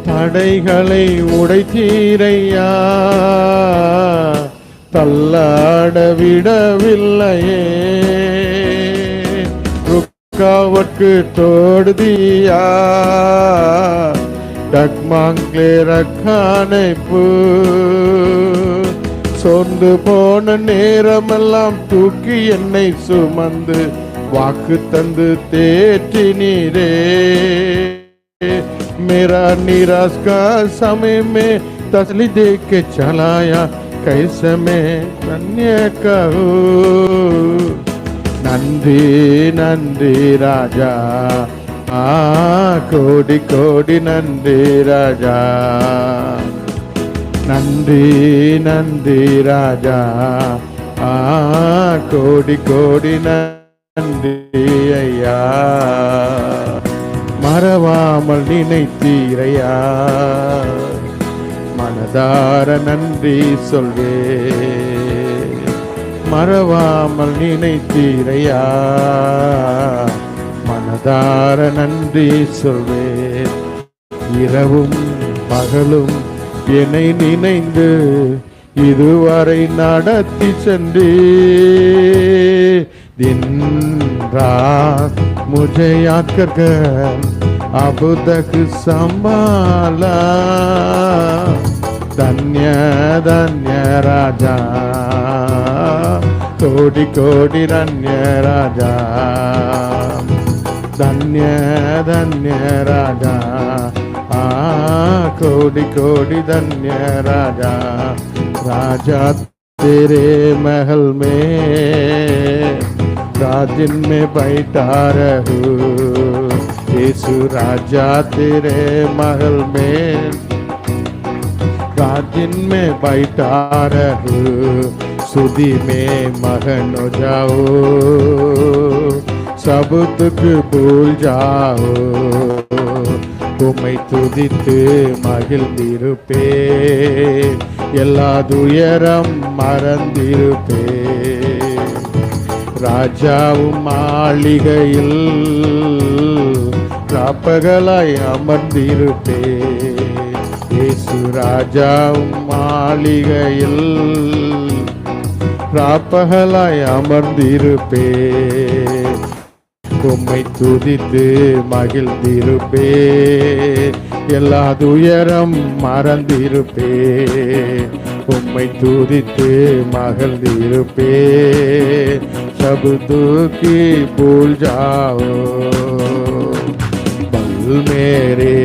தடைகளை உடைத்தீரையா, தள்ளாட விடவில்லையே. ருக்காவற்கு தோடுதியா, டக்மாங்க்லே ரக்கானைப்பு. சோர்ந்து போன நேரமெல்லாம் தூக்கி என்னை சுமந்து வாக்கு தந்து தேற்றினீரே. मेरा निराश का समय में तसली दे के चलाया, कैसे मैं धन्य कहूँ. नंदी नंदी राजा, कोटि कोटि नंदी राजा. नंदी नंदी राजा, कोटि कोटि नंदी ஐயா. மறவாமல் நினைத்தீரையா, மனதார நன்றி சொல்வே. மறவாமல் நினைத்தீரையா, மனதார நன்றி சொல்வே. இரவும் பகலும் என்னை நினைந்து இதுவரை நடத்தி சென்றே. दिन रात मुझे याद कर कर अब तक संभाला. धन्य धन्य राजा, कोटि कोटि धन्य राजा. धन्य धन्य राजा, कोटि कोटि धन्य राजा. राजा तेरे महल में राजिन में बैठा रहूं. यीशु राजा तेरे महल में राजिन में बैठा रहूं. सुधी में मगन हो जाओ, सब दुख भूल जाओ. உம்மை துதித்து மகிழ்ந்திருப்பே, எல்லா துயரம் மறந்திருப்பே. ராஜாவும் மாளிகையில் ராப்பகலாய் அமர்ந்திருப்பே. இயேசு ராஜாவும் மாளிகையில் ராப்பகலாய் அமர்ந்திருப்பே. உம்மை துதித்து மகிழ்ந்திருப்பே, எல்லா துயரம் மறந்திருப்பே. உம்மை துதித்து மகிழ்ந்திருப்பே, सब दुखी भूल जाओ. बल मेरे